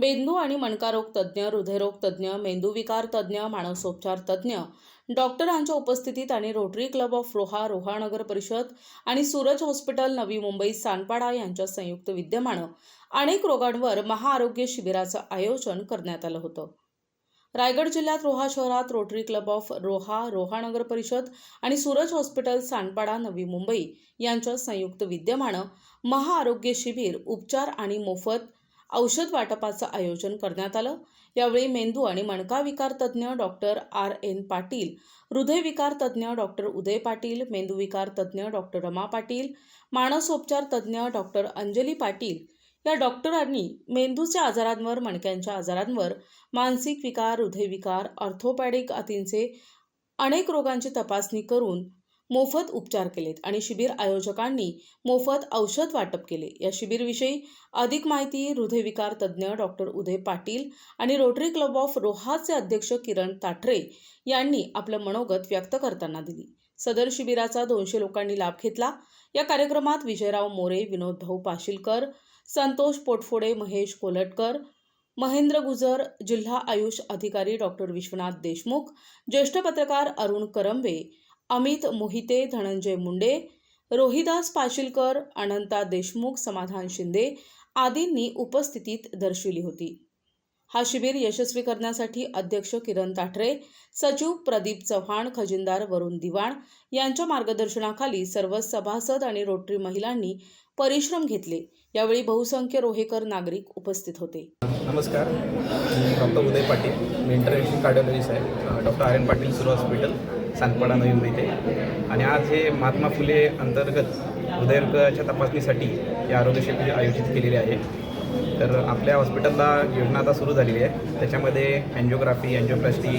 मेंदू आणि मणकारोग तज्ज्ञ, हृदयरोग तज्ज्ञ, मेंदूविकार तज्ज्ञ, मानसोपचार तज्ज्ञ डॉक्टरांच्या उपस्थितीत आणि Rotary Club of Roha, Roha Nagar Parishad आणि सूरज हॉस्पिटल नवी मुंबई सानपाडा यांच्या संयुक्त विद्यमानं अनेक रोगांवर महाआरोग्य शिबिराचं आयोजन करण्यात आलं होतं। रायगड जिल्ह्यात रोहा शहरात Rotary Club of Roha, Roha Nagar Parishad आणि सूरज हॉस्पिटल सानपाडा नवी मुंबई यांच्या संयुक्त विद्यमानं महाआरोग्य शिबिर, उपचार आणि मोफत औषध वाटपाचं आयोजन करण्यात आलं। यावेळी मेंदू आणि मणकाविकार तज्ज्ञ डॉक्टर R.N. पाटील, हृदयविकार तज्ज्ञ डॉक्टर उदय पाटील, मेंदूविकार तज्ज्ञ डॉक्टर रमा पाटील, मानसोपचार तज्ज्ञ डॉक्टर अंजली पाटील या डॉक्टरांनी मेंदूच्या आजारांवर, मणक्यांच्या आजारांवर, मानसिक विकार, हृदयविकार, ऑर्थोपॅडिक आदींचे अनेक रोगांची तपासणी करून मोफत उपचार केलेत आणि शिबिर आयोजकांनी मोफत औषध वाटप केले। या शिबिरविषयी अधिक माहिती हृदयविकार तज्ज्ञ डॉक्टर उदय पाटील आणि रोटरी क्लब ऑफ रोहाचे अध्यक्ष किरण ताठरे यांनी आपलं मनोगत व्यक्त करताना दिली। सदर शिबिराचा 200 लोकांनी लाभ घेतला। या कार्यक्रमात विजयराव मोरे, विनोद भाऊ पाशीलकर, संतोष पोटफोडे, महेश कोलटकर, महेंद्र गुजर, जिल्हा आयुष अधिकारी डॉक्टर विश्वनाथ देशमुख, ज्येष्ठ पत्रकार अरुण करंबे, अमित मोहिते, धनंजय मुंडे, रोहिदास पाशीलकर, अनंता देशमुख, समाधान शिंदे आदींनी उपस्थितीत दर्शविली होती। हा शिबिर यशस्वी करण्यासाठी अध्यक्ष किरण ताठरे, सचिव प्रदीप चव्हाण, खजिनदार वरुण दिवाण यांच्या मार्गदर्शनाखाली सर्व सभासद आणि रोटरी महिलांनी परिश्रम घेतले। यावेळी बहुसंख्य रोहेकर नागरिक उपस्थित होते। नमस्कार, मी डॉक्टर उदय पाटील, मी इंटरव्हेन्शन कार्डिओलॉजिस्ट आहे, doctor R.N. Patil Suraj hospital Sanpada Navi Mumbai येथे। आणि आज हे महात्मा फुले अंतर्गत हृदयरोगाच्या तपासणीसाठी हे आरोग्य शिबिर आयोजित केलेले आहे। तर आपल्या हॉस्पिटलला योजना आता सुरू झालेली आहे। त्याच्यामध्ये अँजिओग्राफी, अँजिओप्लास्टी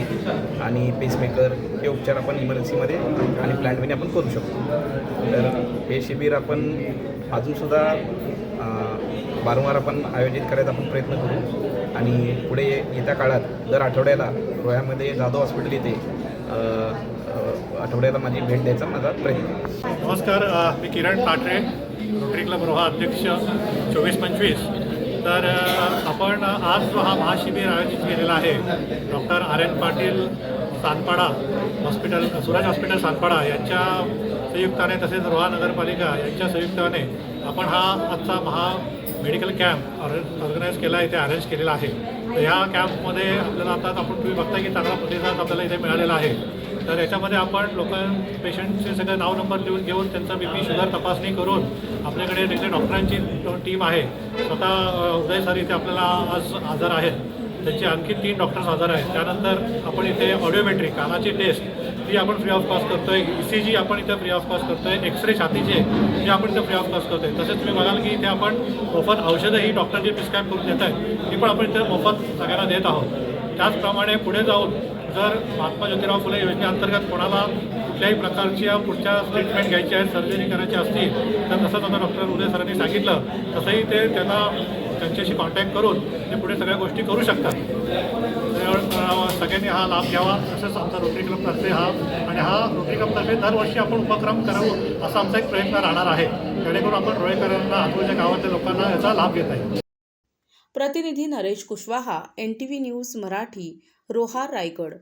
आणि पेसमेकर हे उपचार आपण इमर्जन्सीमध्ये आणि प्लॅन्टमध्ये आपण करू शकतो। तर हे शिबिर आपण अजूनसुद्धा वारंवार आपण आयोजित करायचा आपण प्रयत्न करू आणि पुढे येत्या काळात दर आठवड्याला रोह्यामध्ये जाधव हॉस्पिटल येथे आठवड्याला माझी भेट द्यायचा माझा प्रयत्न। नमस्कार, मी किरण ताठरे, रोटरी क्लब रोहा अध्यक्ष 24-25। तर आपण आज जो हा महाशिबिर आयोजित केलेला आहे doctor R.N. Patil Sanpada hospital, Suraj hospital Sanpada यांच्या संयुक्ताने तसेच रोहा नगरपालिका यांच्या संयुक्ताने आपण हा आजचा मेडिकल कॅम्प ऑर्गनाईज केला आहे, इथे अरेंज केलेला आहे। तर ह्या कॅम्पमध्ये आपल्याला आता तुम्ही बघता की चांगला प्रतिसाद आपल्याला इथे मिळालेला आहे। तर याच्यामध्ये आपण पेशंटचे सगळे नाव नंबर लिहून घेऊन त्यांचा BP शुगर तपासणी करून आपल्याकडे तिथे डॉक्टरांची टीम आहे। स्वतः उदय सर इथे आपल्याला आज हजर आहेत, त्यांचे आणखी 3 डॉक्टर्स हजर आहेत। त्यानंतर आपण इथे ऑडिओमेट्री, कानाची टेस्ट ती आपण फ्री ऑफ कॉस्ट करतो आहे, ECG आपण इथे फ्री ऑफ कॉस्ट करतो आहे, एक्सरे छातीचे जे आपण इथे फ्री ऑफ कॉस्ट करतो आहे। तसेच तुम्ही बघाल की इथे आपण मोफत औषधंही डॉक्टर जे प्रिस्क्राईब करून देत आहेत ती पण आपण इथे मोफत सगळ्यांना देत आहोत। त्याचप्रमाणे पुढे जाऊन जर महात्मा ज्योतिराव फुले योजनेअंतर्गत कोणाला कुठल्याही प्रकारची पुढच्या ट्रीटमेंट घ्यायची आहे, सर्जरी करायची असतील तर तसंच आता डॉक्टर उदय सरांनी सांगितलं तसंही ते त्यांच्याशी कॉन्टॅक्ट करून ते पुढे सगळ्या गोष्टी करू शकतात। सगळ्यांनी हा लाभ घ्यावा, तसंच आमचा रोटरी क्लबतर्फे हा रोटरी क्लबतर्फे दरवर्षी आपण उपक्रम करावं असा आमचा एक प्रयत्न राहणार आहे, जेणेकरून आपण रोहेकरांना, आजूबाजूच्या गावातल्या लोकांना याचा लाभ घेता येईल। प्रतिनिधी नरेश कुशवाहा, NTV न्यूज मराठी, रोहा, रायगड।